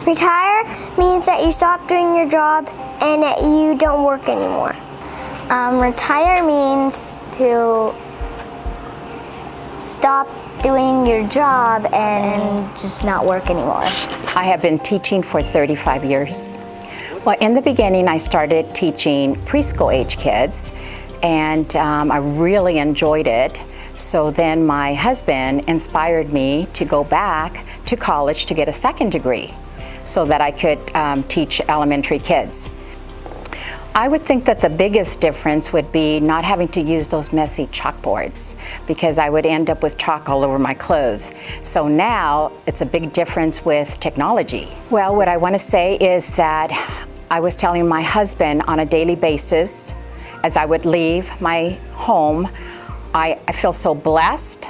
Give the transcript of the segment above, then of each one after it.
Retire means that you stop doing your job and that you don't work anymore. Retire means to stop doing your job and just not work anymore. I have been teaching for 35 years. Well, in the beginning, I started teaching preschool age kids, and I really enjoyed it. So then my husband inspired me to go back to college to get a second degree so that I could teach elementary kids. I would think that the biggest difference would be not having to use those messy chalkboards, because I would end up with chalk all over my clothes. So now it's a big difference with technology. Well, what I want to say is that I was telling my husband on a daily basis, as I would leave my home, I feel so blessed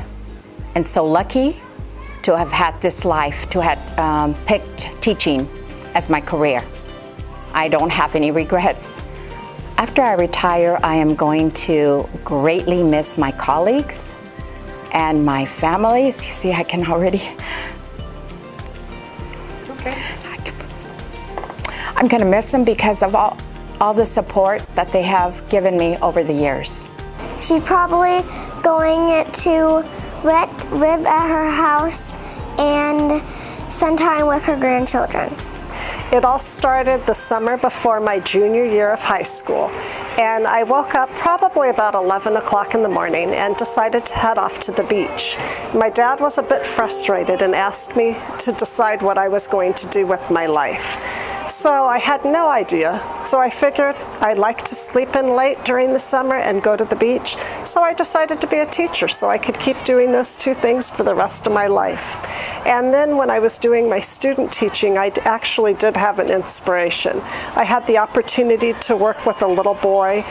and so lucky to have had this life, to have picked teaching as my career. I don't have any regrets. After I retire, I am going to greatly miss my colleagues and my families. You see, I can already. Okay. I'm going to miss them because of all the support that they have given me over the years. She's probably going to live at her house and spend time with her grandchildren. It all started the summer before my junior year of high school, and I woke up probably about 11 o'clock in the morning and decided to head off to the beach. My dad was a bit frustrated and asked me to decide what I was going to do with my life. So I had no idea. So I figured I'd like to sleep in late during the summer and go to the beach. So I decided to be a teacher so I could keep doing those two things for the rest of my life. And then when I was doing my student teaching, I actually did have an inspiration. I had the opportunity to work with a little boy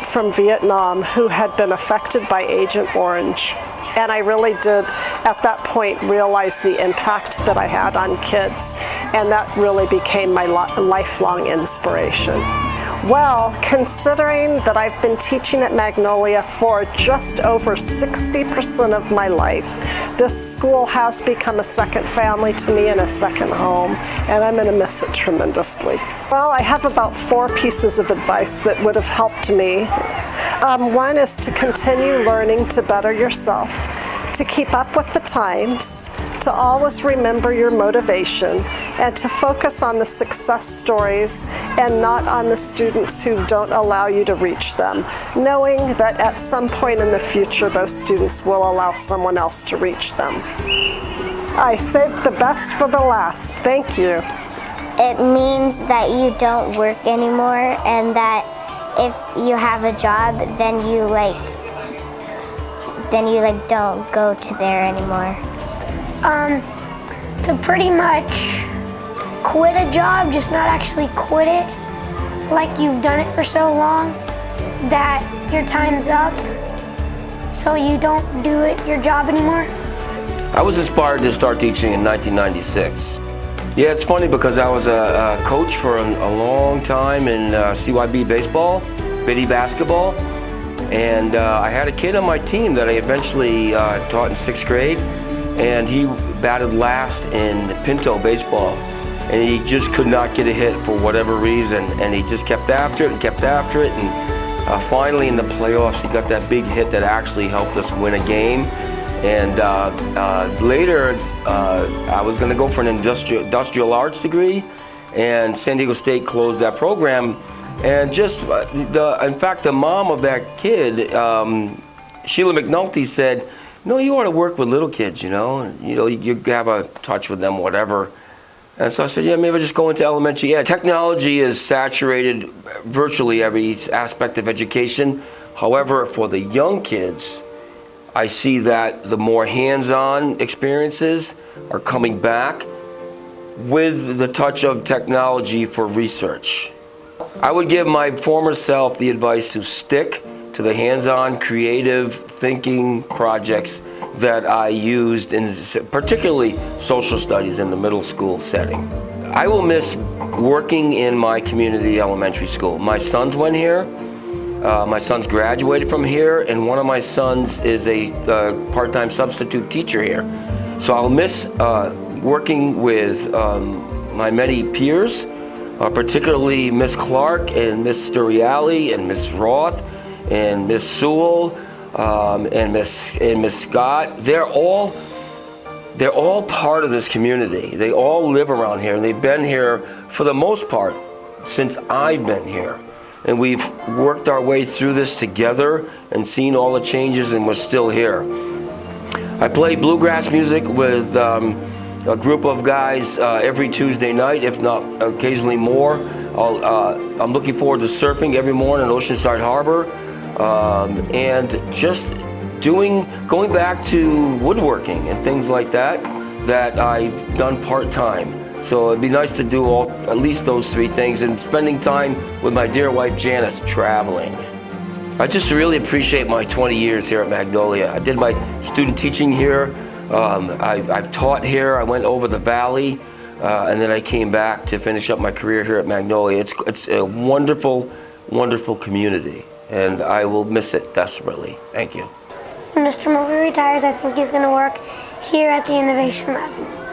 from Vietnam who had been affected by Agent Orange. And I really did, at that point, realize the impact that I had on kids. And that really became my lifelong inspiration. Well, considering that I've been teaching at Magnolia for just over 60% of my life, this school has become a second family to me and a second home, and I'm going to miss it tremendously. Well, I have about 4 pieces of advice that would have helped me. One is to continue learning to better yourself, to keep up with the times, to always remember your motivation, and to focus on the success stories and not on the students who don't allow you to reach them, knowing that at some point in the future those students will allow someone else to reach them. I saved the best for the last. Thank you. It means that you don't work anymore, and that if you have a job, then you don't go to there anymore. To pretty much quit a job, just not actually quit it, like you've done it for so long that your time's up, so you don't do your job anymore. I was inspired to start teaching in 1996. Yeah, it's funny because I was a coach for a long time in CYB baseball, Biddy basketball, and I had a kid on my team that I eventually taught in 6th grade, and he batted last in Pinto baseball, and he just could not get a hit for whatever reason, and he just kept after it and kept after it, and finally in the playoffs he got that big hit that actually helped us win a game. And later, I was going to go for an industrial arts degree, and San Diego State closed that program. And just, in fact, the mom of that kid, Sheila McNulty, said, "No, you ought to work with little kids, you have a touch with them, whatever." And so I said, yeah, maybe I'll just go into elementary. Yeah, technology is saturated virtually every aspect of education. However, for the young kids, I see that the more hands-on experiences are coming back with the touch of technology for research. I would give my former self the advice to stick to the hands-on creative thinking projects that I used in particularly social studies in the middle school setting. I will miss working in my community elementary school. My sons went here. My son's graduated from here, and one of my sons is a part-time substitute teacher here. So I'll miss working with my many peers, particularly Miss Clark and Miss Sturiele and Miss Roth and Miss Sewell and Miss Scott. They're all part of this community. They all live around here, and they've been here for the most part since I've been here. And we've worked our way through this together and seen all the changes, and we're still here. I play bluegrass music with a group of guys every Tuesday night, if not occasionally more. I'm looking forward to surfing every morning in Oceanside Harbor, and just going back to woodworking and things like that I've done part-time. So it'd be nice to do at least those three things, and spending time with my dear wife Janice traveling. I just really appreciate my 20 years here at Magnolia. I did my student teaching here. I've taught here. I went over the valley, and then I came back to finish up my career here at Magnolia. It's a wonderful, wonderful community, and I will miss it desperately. Thank you. When Mr. Mulvey retires, I think he's going to work here at the Innovation Lab.